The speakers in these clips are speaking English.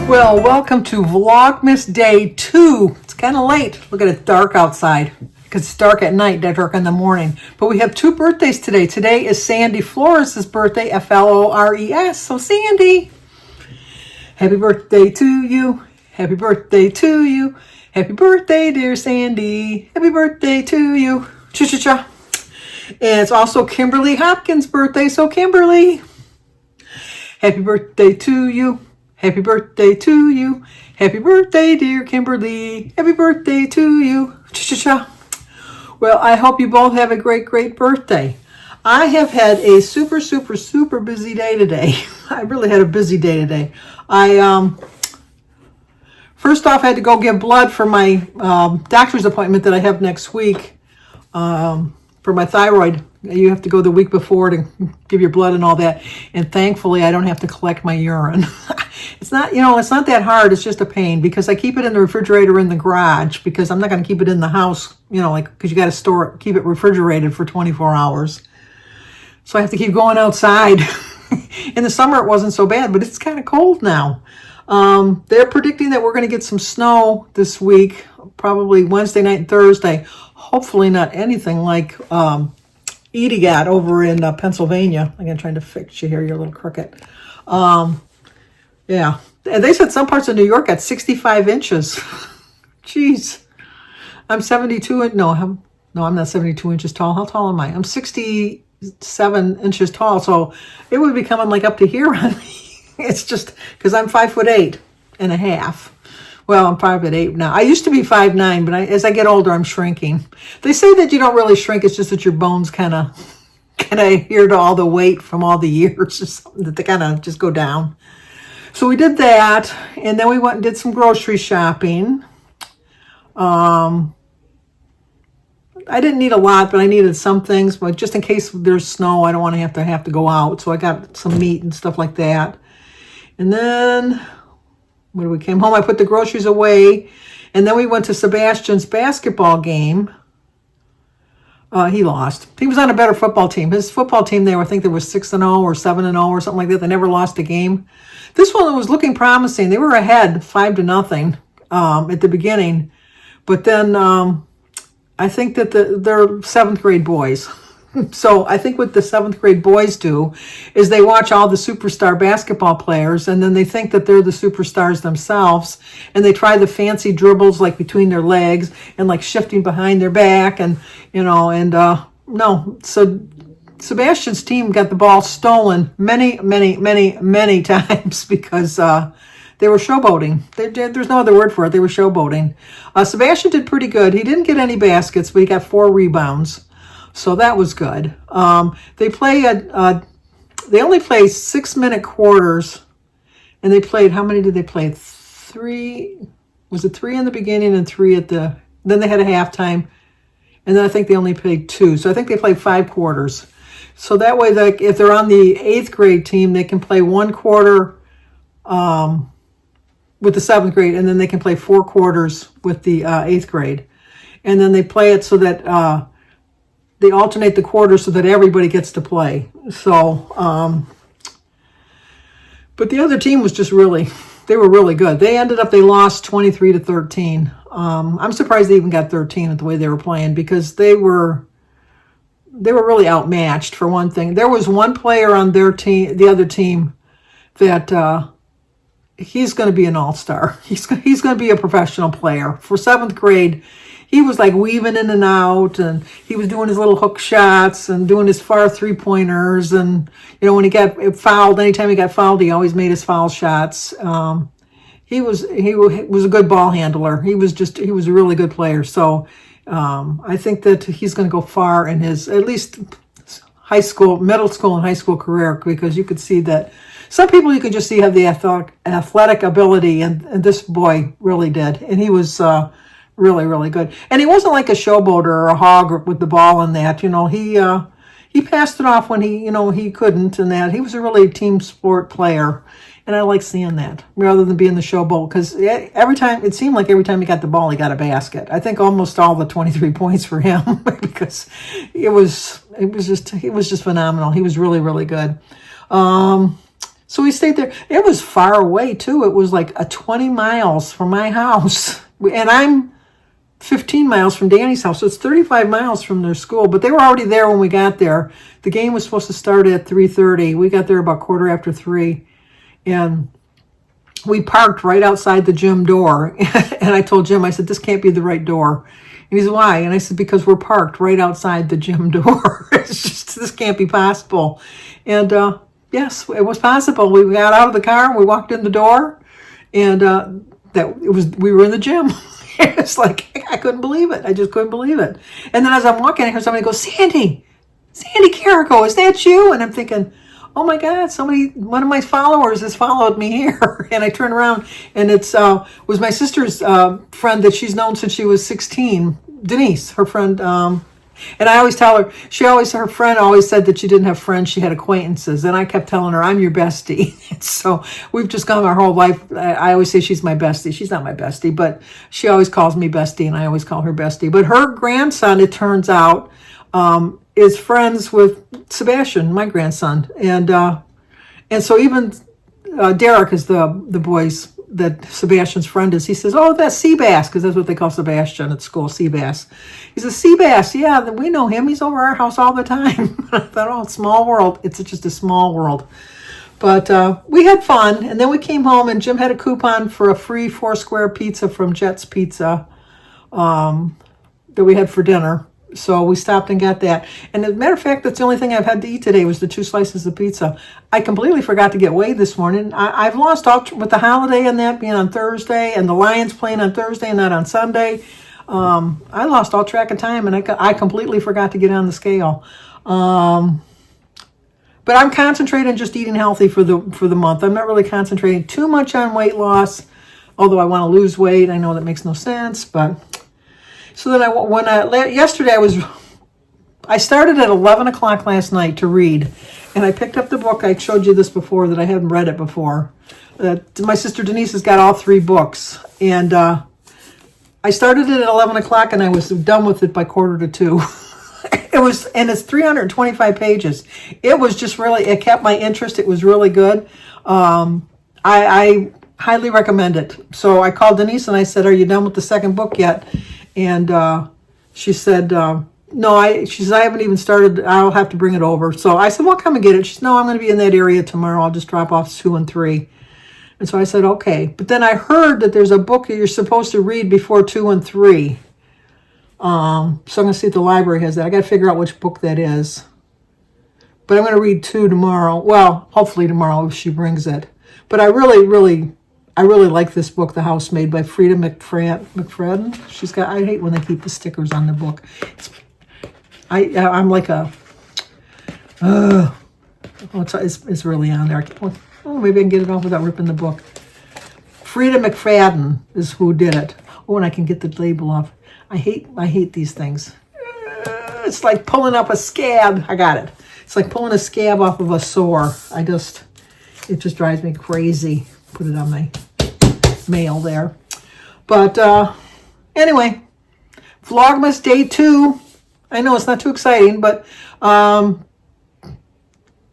Well, welcome to Vlogmas Day 2. It's kind of late. Look at it, dark outside. Because it's dark at night, dark in the morning. But we have 2 birthdays today. Today is Sandy Flores' birthday, Flores. So Sandy, happy birthday to you. Happy birthday to you. Happy birthday, dear Sandy. Happy birthday to you. Cha-cha-cha. And it's also Kimberly Hopkins' birthday. So Kimberly, happy birthday to you. Happy birthday to you. Happy birthday, dear Kimberly. Happy birthday to you. Cha-cha-cha. Well, I hope you both have a great, great birthday. I have had a super, super, super busy day today. I really had a busy day today. First off, I had to go get blood for my doctor's appointment that I have next week for my thyroid. You have to go the week before to give your blood and all that. And thankfully, I don't have to collect my urine. It's not, it's not that hard. It's just a pain because I keep it in the refrigerator in the garage because I'm not going to keep it in the house, because you got to keep it refrigerated for 24 hours. So I have to keep going outside. In the summer, it wasn't so bad, but it's kind of cold now. They're predicting that we're going to get some snow this week, probably Wednesday night and Thursday. Hopefully not anything like Edie got over in Pennsylvania. I'm trying to fix you here. You're a little crooked. Yeah. And they said some parts of New York got 65 inches. Jeez. I'm 72. No, I'm not 72 inches tall. How tall am I? I'm 67 inches tall. So it would be coming like up to here on me. It's just because I'm 5'8.5". Well, I'm 5'8" now. I used to be 5'9", but as I get older, I'm shrinking. They say that you don't really shrink. It's just that your bones kind of adhere to all the weight from all the years or something, that they kind of just go down. So we did that, and then we went and did some grocery shopping. I didn't need a lot, but I needed some things. But just in case there's snow, I don't want to have to go out. So I got some meat and stuff like that. And then when we came home, I put the groceries away. And then we went to Sebastian's basketball game. He lost. He was on a better football team. His football team, I think they were 6-0 or 7-0 or something like that. They never lost a game. This one was looking promising. They were ahead 5-0 at the beginning. But then I think that they're 7th grade boys. So I think what the 7th grade boys do is they watch all the superstar basketball players, and then they think that they're the superstars themselves, and they try the fancy dribbles like between their legs and like shifting behind their back, and no. So Sebastian's team got the ball stolen many, many, many, many times because they were showboating. There's no other word for it. They were showboating. Sebastian did pretty good. He didn't get any baskets, but he got 4 rebounds. So that was good. They only play 6-minute quarters, and they played, how many did they play? 3, was it 3 in the beginning and 3 then they had a halftime, and then I think they only played 2. So I think they played 5 quarters. So that way, if they're on the 8th grade team, they can play 1 quarter with the 7th grade, and then they can play 4 quarters with the 8th grade. And then they play it so that they alternate the quarters so that everybody gets to play. So, but the other team was just they were really good. They lost 23-13. I'm surprised they even got 13 at the way they were playing because they were really outmatched for one thing. There was one player on their team, the other team, that he's going to be an all-star. He's going to be a professional player. For 7th grade, he was like weaving in and out, and he was doing his little hook shots and doing his far 3-pointers. And, when he got fouled, anytime he got fouled, he always made his foul shots. He was a good ball handler. He was a really good player. So I think that he's going to go far in his, at least middle school and high school career, because you could see that some people you could just see have the athletic ability, and this boy really did. And he was really, really good. And he wasn't like a showboater or a hog with the ball and that. He passed it off when he couldn't, and that. He was a really team sport player. And I like seeing that rather than being the showboat, because it seemed like every time he got the ball, he got a basket. I think almost all the 23 points for him because he was just phenomenal. He was really, really good. So we stayed there. It was far away too. It was like 20 miles from my house. And I'm 15 miles from Danny's house. So it's 35 miles from their school. But they were already there when we got there. The game was supposed to start at 3:30. We got there about 3:15. And we parked right outside the gym door. And I told Jim, I said, this can't be the right door. And he said, why? And I said, because we're parked right outside the gym door. It's just, this can't be possible. And yes, it was possible. We got out of the car and we walked in the door, and we were in the gym. It's like, I couldn't believe it. I just couldn't believe it. And then as I'm walking, I hear somebody go, Sandy Carrico, is that you? And I'm thinking, oh my God, one of my followers has followed me here. And I turn around, and it was my sister's friend that she's known since she was 16, Denise, her friend. And I always tell her, her friend always said that she didn't have friends, she had acquaintances. And I kept telling her, I'm your bestie. So we've just gone our whole life. I always say she's my bestie. She's not my bestie, but she always calls me bestie, and I always call her bestie. But her grandson, it turns out, is friends with Sebastian, my grandson. And so even Derek is the boys that Sebastian's friend is. He says, oh, that's Seabass, because that's what they call Sebastian at school, Seabass. He says, Seabass, yeah, we know him. He's over our house all the time. I thought, oh, small world. It's just a small world. But we had fun, and then we came home, and Jim had a coupon for a free 4-square pizza from Jet's Pizza that we had for dinner. So we stopped and got that. And as a matter of fact, that's the only thing I've had to eat today was the 2 slices of pizza. I completely forgot to get weighed this morning. I've lost all, with the holiday and that being on Thursday and the Lions playing on Thursday and not on Sunday. I lost all track of time, and I completely forgot to get on the scale. But I'm concentrating on just eating healthy for the month. I'm not really concentrating too much on weight loss, although I want to lose weight. I know that makes no sense, but... So then yesterday I started at 11 o'clock last night to read, and I picked up the book. I showed you this before, that I hadn't read it before. My sister Denise has got all 3 books, and I started it at 11 o'clock, and I was done with it by 1:45. And it's 325 pages. It was just really, it kept my interest. It was really good. I highly recommend it. So I called Denise and I said, are you done with the second book yet? And she said, no, she says, I haven't even started. I'll have to bring it over. So I said, well, come and get it. She said, no, I'm going to be in that area tomorrow. I'll just drop off 2 and 3. And so I said, okay. But then I heard that there's a book that you're supposed to read before 2 and 3. So I'm going to see if the library has that. I got to figure out which book that is. But I'm going to read 2 tomorrow. Well, hopefully tomorrow if she brings it. But I really like this book, The Housemaid by Frida McFadden. I hate when they keep the stickers on the book. I'm like it's really on there. Maybe I can get it off without ripping the book. Frida McFadden is who did it. Oh, and I can get the label off. I hate these things. It's like pulling up a scab. I got it. It's like pulling a scab off of a sore. It just drives me crazy. Put it on my mail there. But anyway, Vlogmas day 2. I know it's not too exciting, but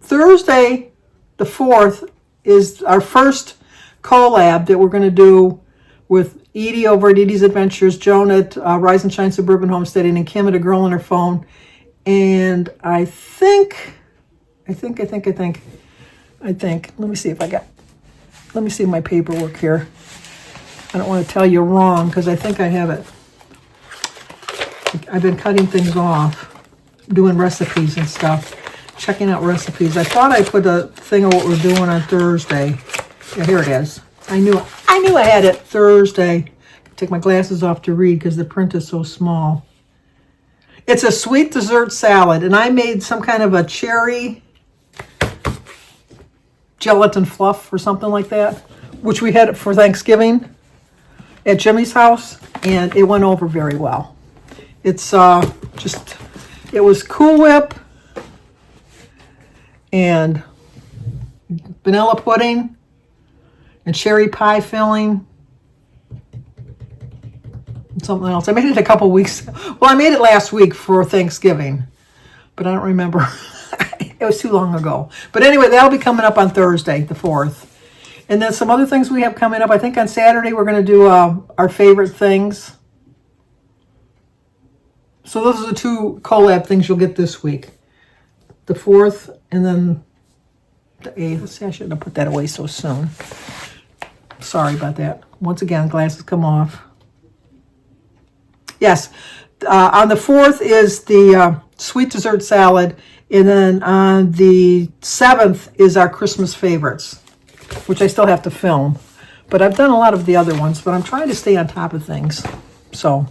Thursday the 4th is our first collab that we're going to do with Edie over at Edie's Adventures, Joan at Rise and Shine Suburban Homesteading, and Kim at A Girl on Her Phone. And I think, let me see my paperwork here. I don't want to tell you wrong because I think I have it. I've been cutting things off, doing recipes and stuff, checking out recipes. I thought I put a thing of what we're doing on Thursday. Yeah, here it is. I knew I had it Thursday. Take my glasses off to read because the print is so small. It's a sweet dessert salad, and I made some kind of a cherry gelatin fluff or something like that, which we had for Thanksgiving at Jimmy's house, and it went over very well. It's it was Cool Whip and vanilla pudding and cherry pie filling and something else. I made it a couple weeks. Well, I made it last week for Thanksgiving, but I don't remember. It was too long ago. But anyway, that'll be coming up on Thursday, the 4th. And then some other things we have coming up. I think on Saturday we're going to do our favorite things. So those are the 2 collab things you'll get this week. The 4th and then the 8th. Let's see, I shouldn't have put that away so soon. Sorry about that. Once again, glasses come off. Yes, on the 4th is the sweet dessert salad. And then on the 7th is our Christmas favorites, which I still have to film. But I've done a lot of the other ones, but I'm trying to stay on top of things. So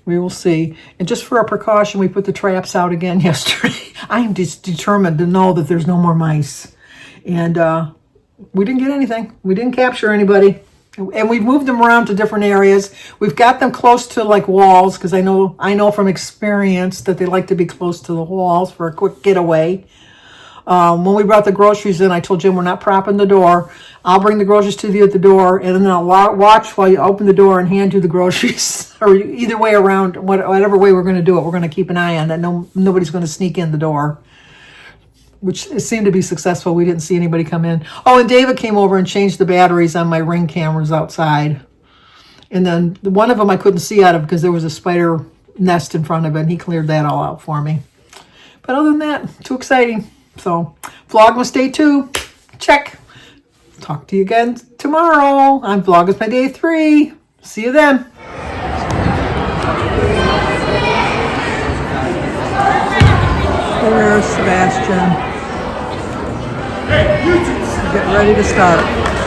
we will see. And just for a precaution, we put the traps out again yesterday. I am just determined to know that there's no more mice. And we didn't get anything. We didn't capture anybody. And we've moved them around to different areas. We've got them close to like walls because I know from experience that they like to be close to the walls for a quick getaway. When we brought the groceries in, I told Jim we're not propping the door. I'll bring the groceries to you at the door, and then I'll watch while you open the door and hand you the groceries. Or either way around, whatever way we're going to do it, we're going to keep an eye on that. Nobody's going to sneak in the door, which seemed to be successful. We didn't see anybody come in. Oh, and David came over and changed the batteries on my Ring cameras outside. And then one of them I couldn't see out of because there was a spider nest in front of it, and he cleared that all out for me. But other than that, too exciting. So, Vlogmas Day 2, check. Talk to you again tomorrow on Vlogmas by Day 3. See you then. There's Sebastian. Get ready to start.